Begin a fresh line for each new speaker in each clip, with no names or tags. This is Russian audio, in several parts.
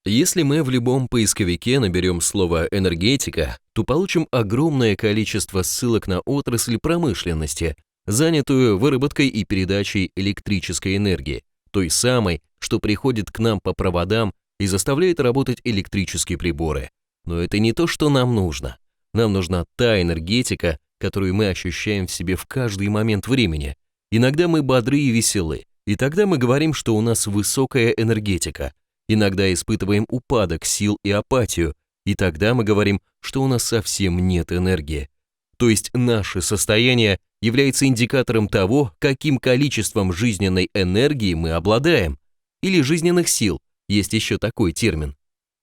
Если мы в любом поисковике наберем слово «энергетика», то получим огромное количество ссылок на отрасль промышленности, занятую выработкой и передачей электрической энергии, той самой, что приходит к нам по проводам и заставляет работать электрические приборы. Но это не то, что нам нужно. Нам нужна та энергетика, которую мы ощущаем в себе в каждый момент времени. Иногда мы бодры и веселы, и тогда мы говорим, что у нас высокая энергетика. Иногда испытываем упадок сил и апатию, и тогда мы говорим, что у нас совсем нет энергии. То есть наше состояние является индикатором того, каким количеством жизненной энергии мы обладаем, или жизненных сил, есть еще такой термин.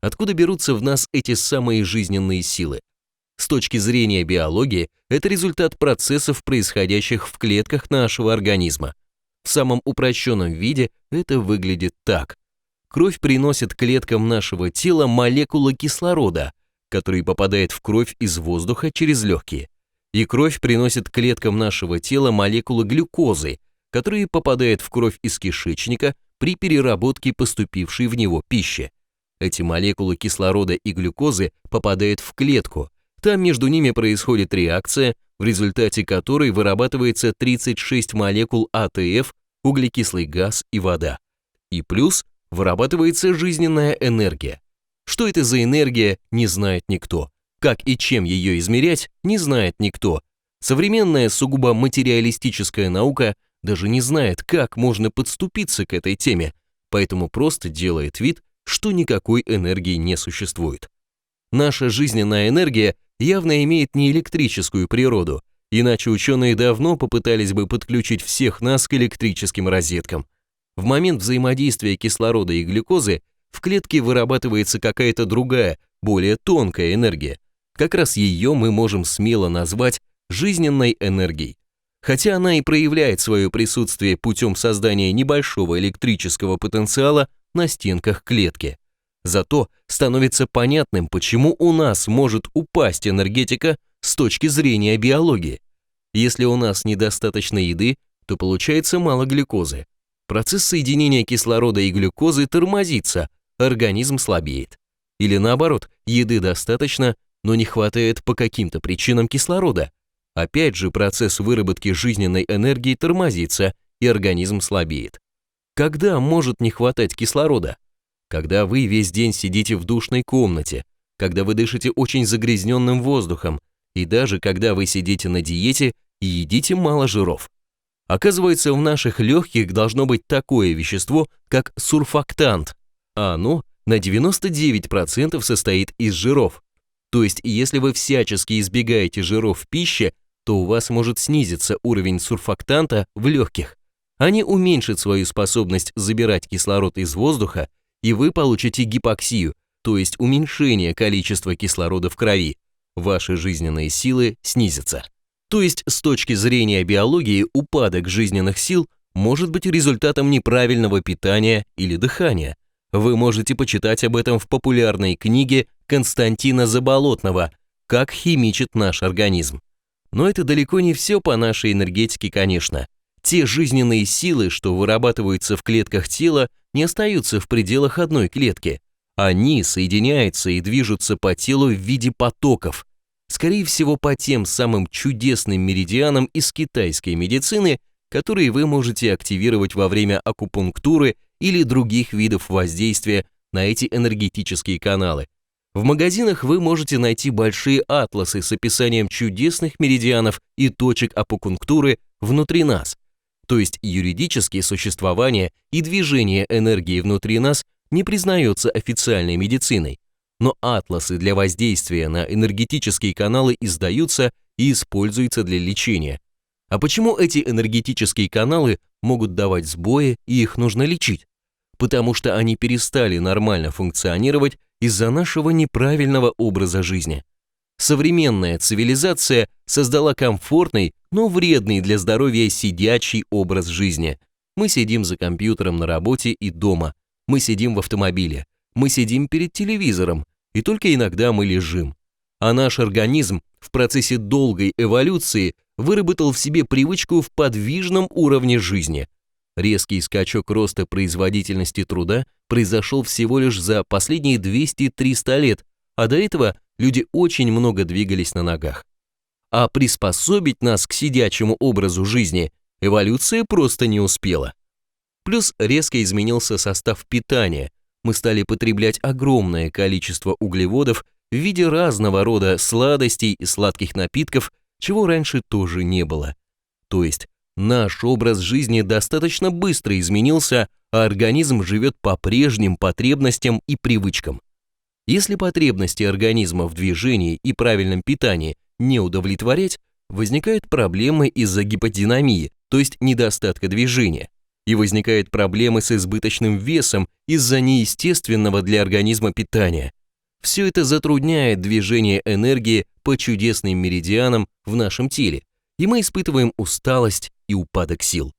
Откуда берутся в нас эти самые жизненные силы? С точки зрения биологии, это результат процессов, происходящих в клетках нашего организма. В самом упрощенном виде это выглядит так. Кровь приносит клеткам нашего тела молекулы кислорода, который попадает в кровь из воздуха через легкие. И кровь приносит клеткам нашего тела молекулы глюкозы, которые попадают в кровь из кишечника при переработке поступившей в него пищи. Эти молекулы кислорода и глюкозы попадают в клетку. Там между ними происходит реакция, в результате которой вырабатывается 36 молекул АТФ, углекислый газ и вода. И плюс вырабатывается жизненная энергия. Что это за энергия, не знает никто. Как и чем ее измерять, не знает никто. Современная сугубо материалистическая наука даже не знает, как можно подступиться к этой теме, поэтому просто делает вид, что никакой энергии не существует. Наша жизненная энергия явно имеет не электрическую природу, иначе ученые давно попытались бы подключить всех нас к электрическим розеткам. В момент взаимодействия кислорода и глюкозы в клетке вырабатывается какая-то другая, более тонкая энергия. Как раз ее мы можем смело назвать жизненной энергией. Хотя она и проявляет свое присутствие путем создания небольшого электрического потенциала на стенках клетки. Зато становится понятным, почему у нас может упасть энергетика с точки зрения биологии. Если у нас недостаточно еды, то получается мало глюкозы. Процесс соединения кислорода и глюкозы тормозится, организм слабеет. Или наоборот, еды достаточно, но не хватает по каким-то причинам кислорода. Опять же, процесс выработки жизненной энергии тормозится, и организм слабеет. Когда может не хватать кислорода? Когда вы весь день сидите в душной комнате, когда вы дышите очень загрязненным воздухом, и даже когда вы сидите на диете и едите мало жиров. Оказывается, в наших легких должно быть такое вещество, как сурфактант, а оно на 99% состоит из жиров. То есть, если вы всячески избегаете жиров в пище, то у вас может снизиться уровень сурфактанта в легких. Они уменьшат свою способность забирать кислород из воздуха, и вы получите гипоксию, то есть уменьшение количества кислорода в крови. Ваши жизненные силы снизятся. То есть, с точки зрения биологии, упадок жизненных сил может быть результатом неправильного питания или дыхания. Вы можете почитать об этом в популярной книге Константина Заболотного «Как химичит наш организм». Но это далеко не все по нашей энергетике, конечно. Те жизненные силы, что вырабатываются в клетках тела, не остаются в пределах одной клетки. Они соединяются и движутся по телу в виде потоков. Скорее всего, по тем самым чудесным меридианам из китайской медицины, которые вы можете активировать во время акупунктуры или других видов воздействия на эти энергетические каналы. В магазинах вы можете найти большие атласы с описанием чудесных меридианов и точек акупунктуры внутри нас. То есть юридически существование и движение энергии внутри нас не признается официальной медициной. Но атласы для воздействия на энергетические каналы издаются и используются для лечения. А почему эти энергетические каналы могут давать сбои и их нужно лечить? Потому что они перестали нормально функционировать из-за нашего неправильного образа жизни. Современная цивилизация создала комфортный, но вредный для здоровья сидячий образ жизни. Мы сидим за компьютером на работе и дома, мы сидим в автомобиле, мы сидим перед телевизором, и только иногда мы лежим. А наш организм в процессе долгой эволюции выработал в себе привычку в подвижном уровне жизни. Резкий скачок роста производительности труда произошел всего лишь за последние 200-300 лет, а до этого люди очень много двигались на ногах. А приспособить нас к сидячему образу жизни эволюция просто не успела. Плюс резко изменился состав питания. Мы стали потреблять огромное количество углеводов в виде разного рода сладостей и сладких напитков, чего раньше тоже не было. То есть наш образ жизни достаточно быстро изменился, а организм живет по прежним потребностям и привычкам. Если потребности организма в движении и правильном питании не удовлетворять, возникают проблемы из-за гиподинамии, то есть недостатка движения, и возникают проблемы с избыточным весом из-за неестественного для организма питания. Все это затрудняет движение энергии по чудесным меридианам в нашем теле, и мы испытываем усталость и упадок сил.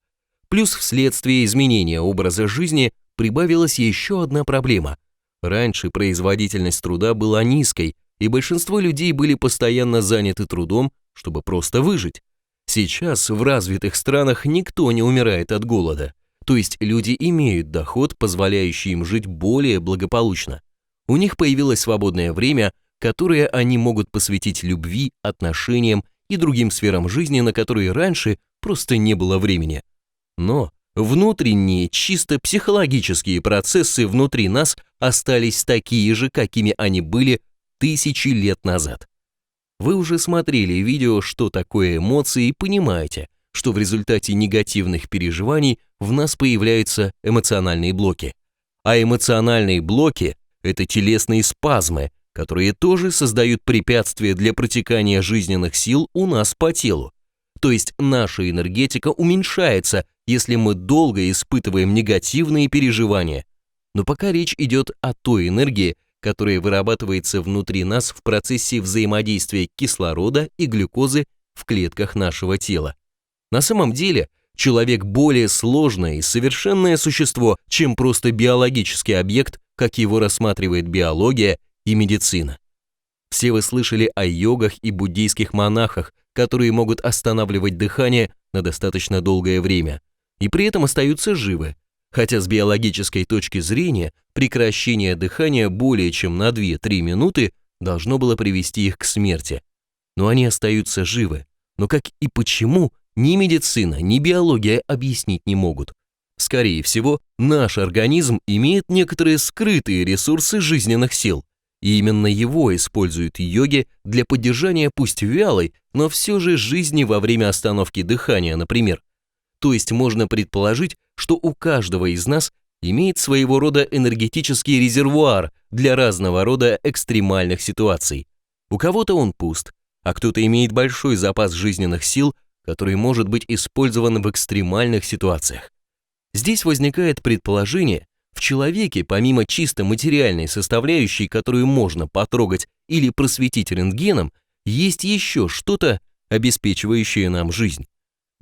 Плюс вследствие изменения образа жизни прибавилась еще одна проблема. Раньше производительность труда была низкой, и большинство людей были постоянно заняты трудом, чтобы просто выжить. Сейчас в развитых странах никто не умирает от голода, то есть люди имеют доход, позволяющий им жить более благополучно. У них появилось свободное время, которое они могут посвятить любви, отношениям и другим сферам жизни, на которые раньше просто не было времени. Но внутренние, чисто психологические процессы внутри нас остались такие же, какими они были тысячи лет назад. Вы уже смотрели видео «Что такое эмоции» и понимаете, что в результате негативных переживаний в нас появляются эмоциональные блоки. А эмоциональные блоки – это телесные спазмы, которые тоже создают препятствия для протекания жизненных сил у нас по телу. То есть наша энергетика уменьшается, если мы долго испытываем негативные переживания. Но пока речь идет о той энергии, которая вырабатывается внутри нас в процессе взаимодействия кислорода и глюкозы в клетках нашего тела. На самом деле, человек более сложное и совершенное существо, чем просто биологический объект, как его рассматривает биология и медицина. Все вы слышали о йогах и буддийских монахах, которые могут останавливать дыхание на достаточно долгое время, и при этом остаются живы, хотя с биологической точки зрения прекращение дыхания более чем на 2-3 минуты должно было привести их к смерти. Но они остаются живы, но как и почему ни медицина, ни биология объяснить не могут. Скорее всего, наш организм имеет некоторые скрытые ресурсы жизненных сил, и именно его используют йоги для поддержания пусть вялой, но все же жизни во время остановки дыхания, например. То есть можно предположить, что у каждого из нас имеет своего рода энергетический резервуар для разного рода экстремальных ситуаций. У кого-то он пуст, а кто-то имеет большой запас жизненных сил, который может быть использован в экстремальных ситуациях. Здесь возникает предположение, в человеке, помимо чисто материальной составляющей, которую можно потрогать или просветить рентгеном, есть еще что-то, обеспечивающее нам жизнь.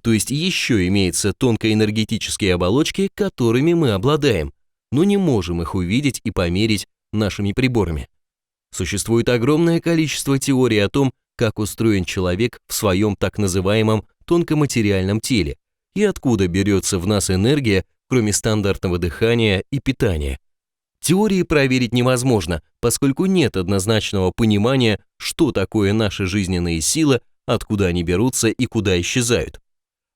То есть еще имеются тонкоэнергетические оболочки, которыми мы обладаем, но не можем их увидеть и померить нашими приборами. Существует огромное количество теорий о том, как устроен человек в своем так называемом тонкоматериальном теле и откуда берется в нас энергия, кроме стандартного дыхания и питания. Теории проверить невозможно, поскольку нет однозначного понимания, что такое наши жизненные силы, откуда они берутся и куда исчезают.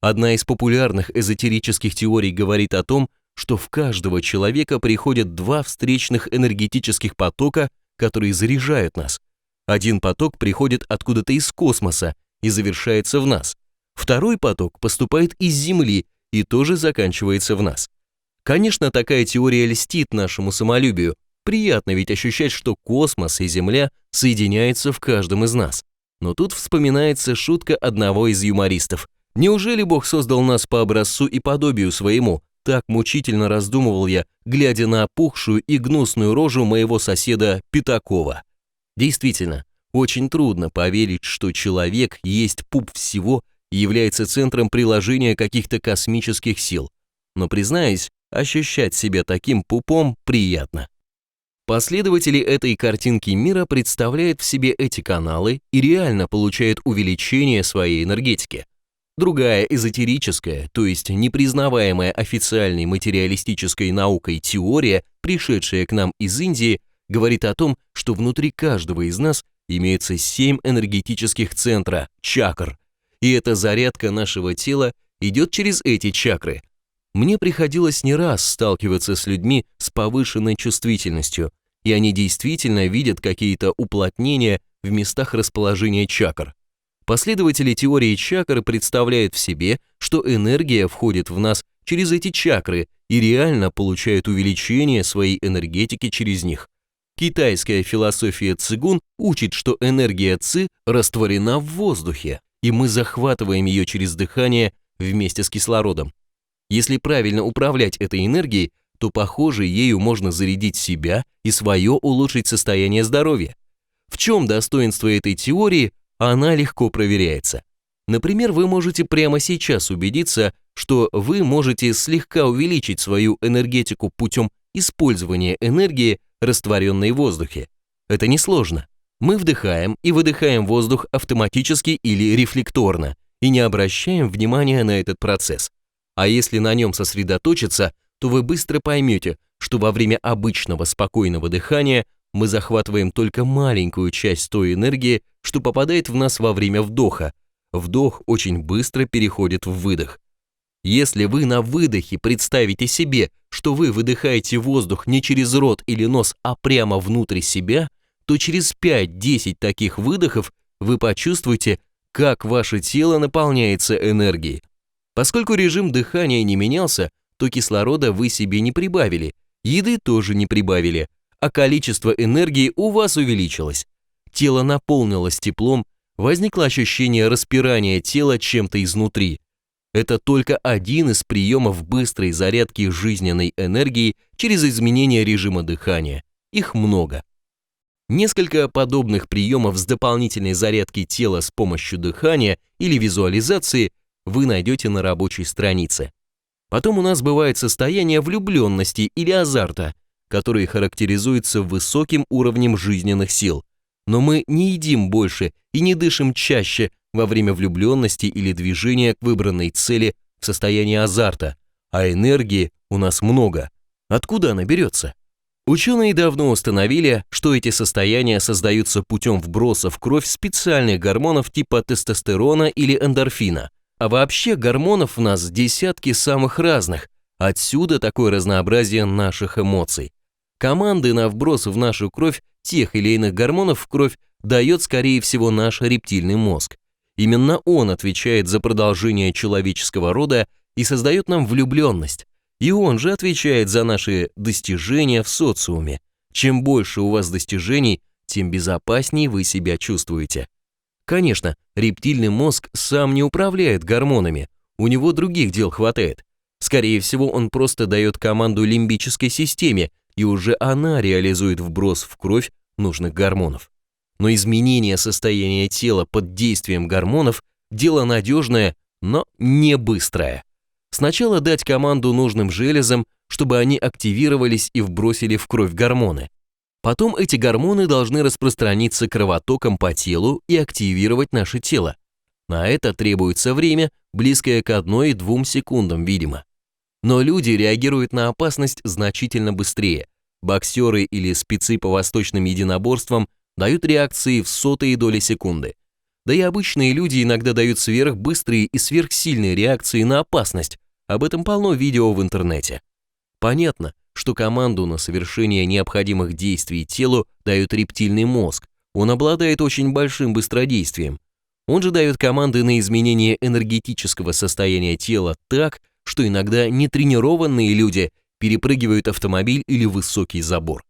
Одна из популярных эзотерических теорий говорит о том, что в каждого человека приходят два встречных энергетических потока, которые заряжают нас. Один поток приходит откуда-то из космоса и завершается в нас. Второй поток поступает из Земли и тоже заканчивается в нас. Конечно, такая теория льстит нашему самолюбию. Приятно ведь ощущать, что космос и Земля соединяются в каждом из нас. Но тут вспоминается шутка одного из юмористов. Неужели Бог создал нас по образцу и подобию своему? Так мучительно раздумывал я, глядя на опухшую и гнусную рожу моего соседа Пятакова. Действительно, очень трудно поверить, что человек есть пуп всего и является центром приложения каких-то космических сил. Но, признаюсь, ощущать себя таким пупом приятно. Последователи этой картинки мира представляют в себе эти каналы и реально получают увеличение своей энергетики. Другая эзотерическая, то есть непризнаваемая официальной материалистической наукой теория, пришедшая к нам из Индии, говорит о том, что внутри каждого из нас имеется 7 энергетических центра, чакр, и эта зарядка нашего тела идет через эти чакры. Мне приходилось не раз сталкиваться с людьми с повышенной чувствительностью, и они действительно видят какие-то уплотнения в местах расположения чакр. Последователи теории чакр представляют в себе, что энергия входит в нас через эти чакры и реально получают увеличение своей энергетики через них. Китайская философия цигун учит, что энергия ци растворена в воздухе, и мы захватываем ее через дыхание вместе с кислородом. Если правильно управлять этой энергией, то, похоже, ею можно зарядить себя и свое улучшить состояние здоровья. В чем достоинство этой теории? Она легко проверяется. Например, вы можете прямо сейчас убедиться, что вы можете слегка увеличить свою энергетику путем использования энергии, растворенной в воздухе. Это несложно. Мы вдыхаем и выдыхаем воздух автоматически или рефлекторно и не обращаем внимания на этот процесс. А если на нем сосредоточиться, то вы быстро поймете, что во время обычного спокойного дыхания мы захватываем только маленькую часть той энергии, что попадает в нас во время вдоха. Вдох очень быстро переходит в выдох. Если вы на выдохе представите себе, что вы выдыхаете воздух не через рот или нос, а прямо внутрь себя, то через 5-10 таких выдохов вы почувствуете, как ваше тело наполняется энергией. Поскольку режим дыхания не менялся, то кислорода вы себе не прибавили, еды тоже не прибавили, а количество энергии у вас увеличилось. Тело наполнилось теплом, возникло ощущение распирания тела чем-то изнутри. Это только один из приемов быстрой зарядки жизненной энергии через изменение режима дыхания. Их много. Несколько подобных приемов с дополнительной зарядки тела с помощью дыхания или визуализации вы найдете на рабочей странице. Потом у нас бывает состояние влюбленности или азарта, которые характеризуются высоким уровнем жизненных сил. Но мы не едим больше и не дышим чаще во время влюбленности или движения к выбранной цели в состоянии азарта, а энергии у нас много. Откуда она берется? Ученые давно установили, что эти состояния создаются путем вброса в кровь специальных гормонов типа тестостерона или эндорфина. А вообще гормонов в нас десятки самых разных, отсюда такое разнообразие наших эмоций. Команды на вброс в нашу кровь тех или иных гормонов в кровь дает, скорее всего, наш рептильный мозг. Именно он отвечает за продолжение человеческого рода и создает нам влюбленность. И он же отвечает за наши достижения в социуме. Чем больше у вас достижений, тем безопаснее вы себя чувствуете. Конечно, рептильный мозг сам не управляет гормонами, у него других дел хватает. Скорее всего, он просто дает команду лимбической системе, и уже она реализует вброс в кровь нужных гормонов. Но изменение состояния тела под действием гормонов – дело надежное, но не быстрое. Сначала дать команду нужным железам, чтобы они активировались и вбросили в кровь гормоны. Потом эти гормоны должны распространиться кровотоком по телу и активировать наше тело. На это требуется время, близкое к 1-2 секундам, видимо. Но люди реагируют на опасность значительно быстрее. Боксеры или спецы по восточным единоборствам дают реакции в сотые доли секунды. Да и обычные люди иногда дают сверхбыстрые и сверхсильные реакции на опасность. Об этом полно видео в интернете. Понятно, что команду на совершение необходимых действий телу дает рептильный мозг. Он обладает очень большим быстродействием. Он же дает команды на изменение энергетического состояния тела так, что иногда нетренированные люди перепрыгивают автомобиль или высокий забор.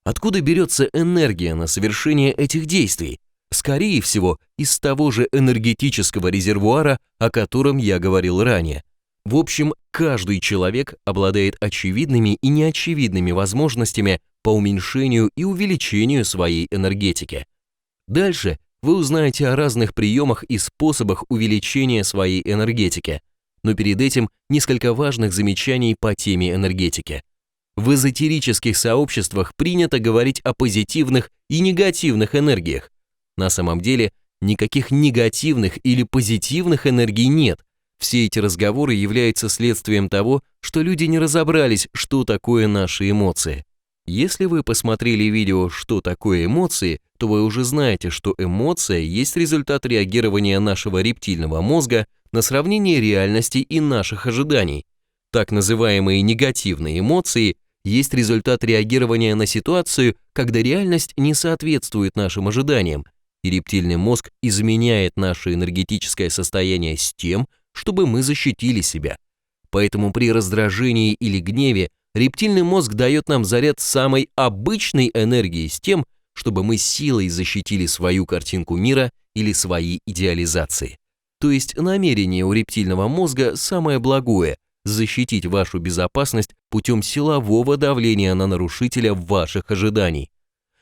Откуда берется энергия на совершение этих действий? Скорее всего, из того же энергетического резервуара, о котором я говорил ранее. В общем, каждый человек обладает очевидными и неочевидными возможностями по уменьшению и увеличению своей энергетики. Дальше вы узнаете о разных приемах и способах увеличения своей энергетики. Но перед этим несколько важных замечаний по теме энергетики. В эзотерических сообществах принято говорить о позитивных и негативных энергиях. На самом деле, никаких негативных или позитивных энергий нет, Все эти разговоры являются следствием того, что люди не разобрались, что такое наши эмоции. Если вы посмотрели видео «Что такое эмоции», то вы уже знаете, что эмоция есть результат реагирования нашего рептильного мозга на сравнение реальности и наших ожиданий. Так называемые негативные эмоции есть результат реагирования на ситуацию, когда реальность не соответствует нашим ожиданиям, и рептильный мозг изменяет наше энергетическое состояние с тем, чтобы мы защитили себя. Поэтому при раздражении или гневе рептильный мозг дает нам заряд самой обычной энергии с тем, чтобы мы силой защитили свою картинку мира или свои идеализации. То есть намерение у рептильного мозга самое благое – защитить вашу безопасность путем силового давления на нарушителя ваших ожиданий.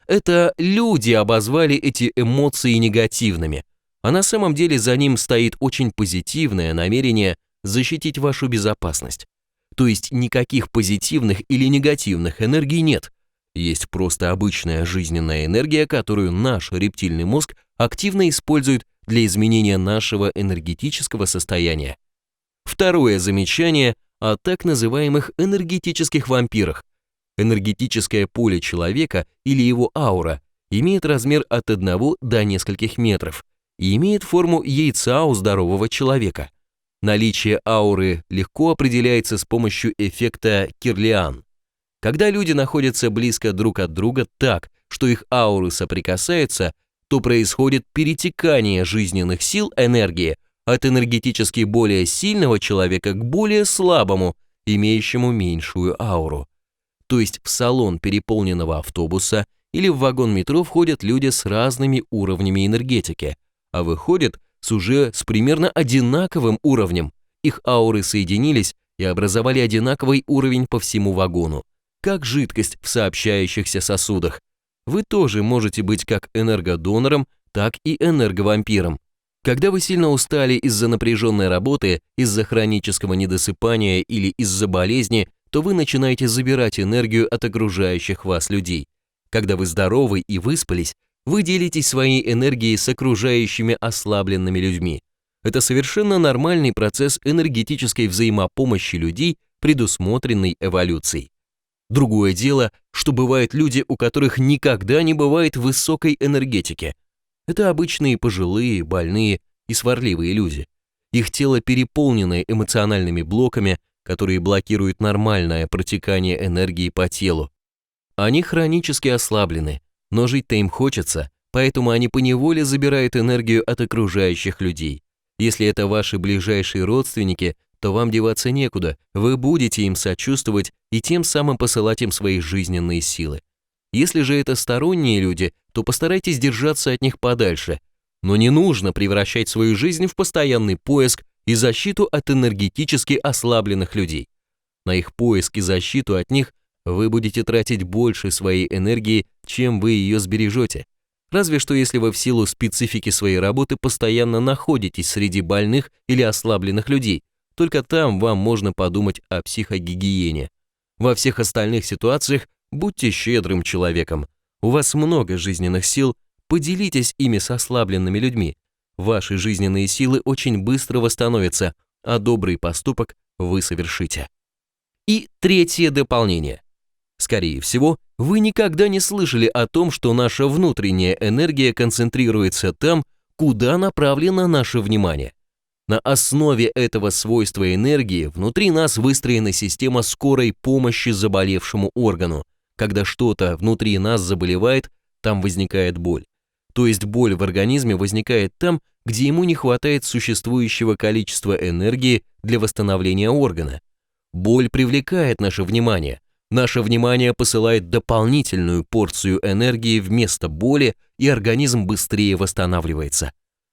Это люди обозвали эти эмоции негативными, а на самом деле за ним стоит очень позитивное намерение защитить вашу безопасность. То есть никаких позитивных или негативных энергий нет. Есть просто обычная жизненная энергия, которую наш рептильный мозг активно использует для изменения нашего энергетического состояния. Второе замечание о так называемых энергетических вампирах. Энергетическое поле человека или его аура имеет размер от 1 до нескольких метров и имеет форму яйца у здорового человека. Наличие ауры легко определяется с помощью эффекта Кирлиан. Когда люди находятся близко друг от друга так, что их ауры соприкасаются, то происходит перетекание жизненных сил энергии от энергетически более сильного человека к более слабому, имеющему меньшую ауру. То есть в салон переполненного автобуса или в вагон метро входят люди с разными уровнями энергетики, а выходят с примерно одинаковым уровнем. Их ауры соединились и образовали одинаковый уровень по всему вагону, как жидкость в сообщающихся сосудах. Вы тоже можете быть как энергодонором, так и энерговампиром. Когда вы сильно устали из-за напряженной работы, из-за хронического недосыпания или из-за болезни, то вы начинаете забирать энергию от окружающих вас людей. Когда вы здоровы и выспались, вы делитесь своей энергией с окружающими ослабленными людьми. Это совершенно нормальный процесс энергетической взаимопомощи людей, предусмотренный эволюцией. Другое дело, что бывают люди, у которых никогда не бывает высокой энергетики. Это обычные пожилые, больные и сварливые люди. Их тело переполнено эмоциональными блоками, которые блокируют нормальное протекание энергии по телу. Они хронически ослаблены, но жить-то им хочется, поэтому они поневоле забирают энергию от окружающих людей. Если это ваши ближайшие родственники, то вам деваться некуда, вы будете им сочувствовать и тем самым посылать им свои жизненные силы. Если же это сторонние люди, то постарайтесь держаться от них подальше. Но не нужно превращать свою жизнь в постоянный поиск и защиту от энергетически ослабленных людей. На их поиск и защиту от них вы будете тратить больше своей энергии, чем вы ее сбережете. Разве что если вы в силу специфики своей работы постоянно находитесь среди больных или ослабленных людей, только там вам можно подумать о психогигиене. Во всех остальных ситуациях будьте щедрым человеком. У вас много жизненных сил, поделитесь ими с ослабленными людьми. Ваши жизненные силы очень быстро восстановятся, а добрый поступок вы совершите. И третье дополнение. Скорее всего, вы никогда не слышали о том, что наша внутренняя энергия концентрируется там, куда направлено наше внимание. На основе этого свойства энергии внутри нас выстроена система скорой помощи заболевшему органу. Когда что-то внутри нас заболевает, там возникает боль. То есть боль в организме возникает там, где ему не хватает существующего количества энергии для восстановления органа. Боль привлекает наше внимание. Наше внимание посылает дополнительную порцию энергии вместо боли, и организм быстрее восстанавливается.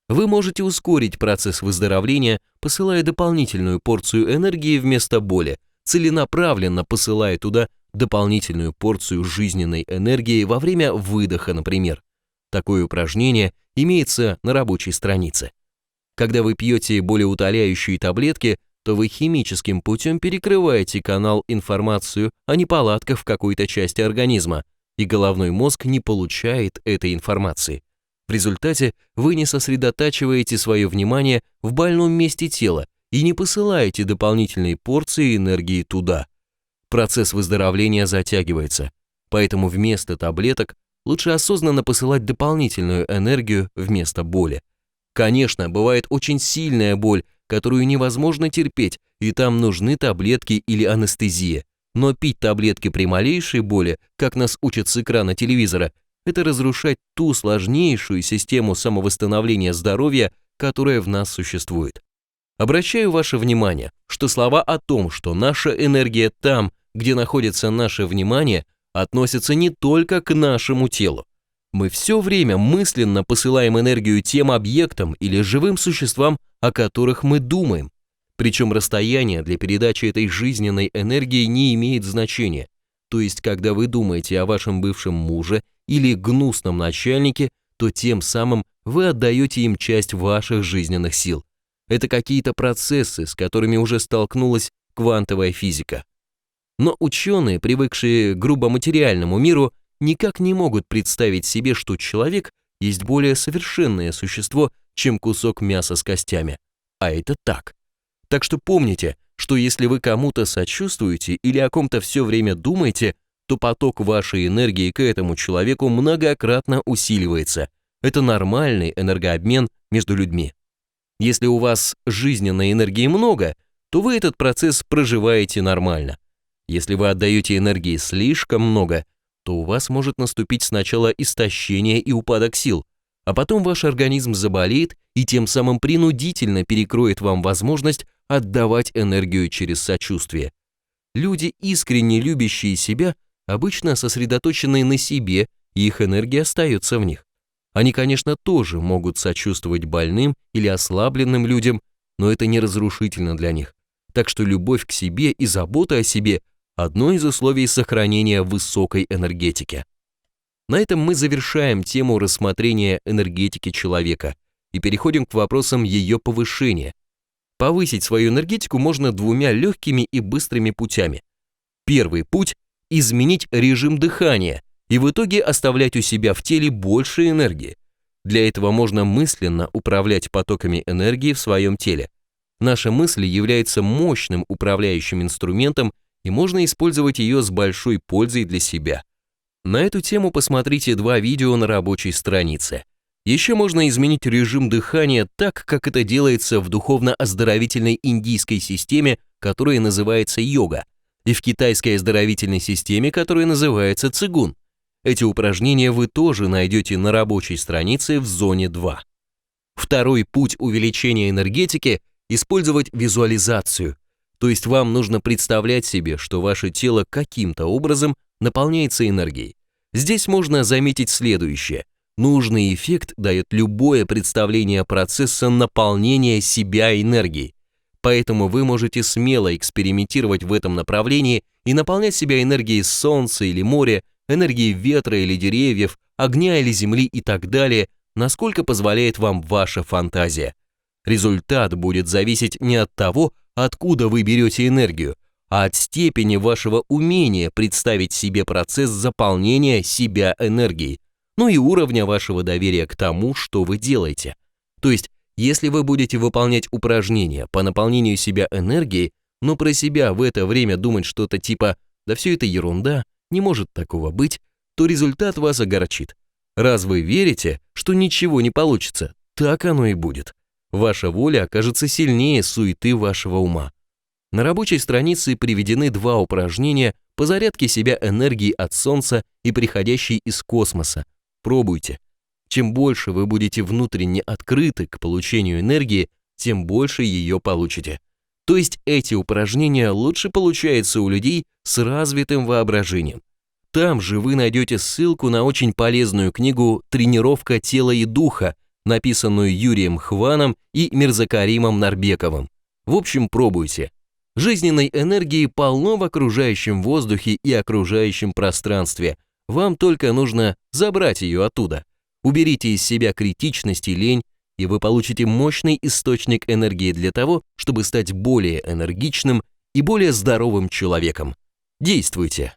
Вы можете ускорить процесс выздоровления, посылая дополнительную порцию энергии вместо боли, целенаправленно посылая туда дополнительную порцию жизненной энергии во время выдоха, например. Такое упражнение имеется на рабочей странице. Когда вы пьете болеутоляющие таблетки, то вы химическим путем перекрываете канал информацию о неполадках в какой-то части организма, и головной мозг не получает этой информации. В результате вы не сосредотачиваете свое внимание в больном месте тела и не посылаете дополнительные порции энергии туда. Процесс выздоровления затягивается, поэтому вместо таблеток лучше осознанно посылать дополнительную энергию вместо боли. Конечно, бывает очень сильная боль, которую невозможно терпеть, и там нужны таблетки или анестезия. Но пить таблетки при малейшей боли, как нас учат с экрана телевизора, это разрушать ту сложнейшую систему самовосстановления здоровья, которая в нас существует. Обращаю ваше внимание, что слова о том, что наша энергия там, где находится наше внимание, относятся не только к нашему телу. Мы все время мысленно посылаем энергию тем объектам или живым существам, о которых мы думаем. Причем расстояние для передачи этой жизненной энергии не имеет значения. То есть, когда вы думаете о вашем бывшем муже или гнусном начальнике, то тем самым вы отдаете им часть ваших жизненных сил. Это какие-то процессы, с которыми уже столкнулась квантовая физика. Но ученые, привыкшие к грубо-материальному миру, никак не могут представить себе, что человек есть более совершенное существо, чем кусок мяса с костями. А это так. Так что помните, что если вы кому-то сочувствуете или о ком-то все время думаете, то поток вашей энергии к этому человеку многократно усиливается. Это нормальный энергообмен между людьми. Если у вас жизненной энергии много, то вы этот процесс проживаете нормально. Если вы отдаете энергии слишком много, то у вас может наступить сначала истощение и упадок сил, а потом ваш организм заболеет и тем самым принудительно перекроет вам возможность отдавать энергию через сочувствие. Люди, искренне любящие себя, обычно сосредоточены на себе, и их энергия остается в них. Они, конечно, тоже могут сочувствовать больным или ослабленным людям, но это не разрушительно для них. Так что любовь к себе и забота о себе – одно из условий сохранения высокой энергетики. На этом мы завершаем тему рассмотрения энергетики человека и переходим к вопросам ее повышения. Повысить свою энергетику можно двумя легкими и быстрыми путями. Первый путь – изменить режим дыхания и в итоге оставлять у себя в теле больше энергии. Для этого можно мысленно управлять потоками энергии в своем теле. Наша мысль является мощным управляющим инструментом, и можно использовать ее с большой пользой для себя. На эту тему посмотрите 2 видео на рабочей странице. Еще можно изменить режим дыхания так, как это делается в духовно-оздоровительной индийской системе, которая называется йога, и в китайской оздоровительной системе, которая называется цигун. Эти упражнения вы тоже найдете на рабочей странице в зоне 2. Второй путь увеличения энергетики – использовать визуализацию. То есть вам нужно представлять себе, что ваше тело каким-то образом наполняется энергией. Здесь можно заметить следующее. Нужный эффект дает любое представление процесса наполнения себя энергией. Поэтому вы можете смело экспериментировать в этом направлении и наполнять себя энергией солнца или моря, энергией ветра или деревьев, огня или земли и так далее, насколько позволяет вам ваша фантазия. Результат будет зависеть не от того, откуда вы берете энергию, а от степени вашего умения представить себе процесс заполнения себя энергией, ну и уровня вашего доверия к тому, что вы делаете. То есть, если вы будете выполнять упражнения по наполнению себя энергией, но про себя в это время думать что-то типа «да все это ерунда, не может такого быть», то результат вас огорчит. Раз вы верите, что ничего не получится, так оно и будет. Ваша воля окажется сильнее суеты вашего ума. На рабочей странице приведены 2 упражнения по зарядке себя энергией от Солнца и приходящей из космоса. Пробуйте. Чем больше вы будете внутренне открыты к получению энергии, тем больше ее получите. То есть эти упражнения лучше получаются у людей с развитым воображением. Там же вы найдете ссылку на очень полезную книгу «Тренировка тела и духа», написанную Юрием Хваном и Мирзакаримом Нарбековым. В общем, пробуйте. Жизненной энергии полно в окружающем воздухе и окружающем пространстве. Вам только нужно забрать ее оттуда. Уберите из себя критичность и лень, и вы получите мощный источник энергии для того, чтобы стать более энергичным и более здоровым человеком. Действуйте!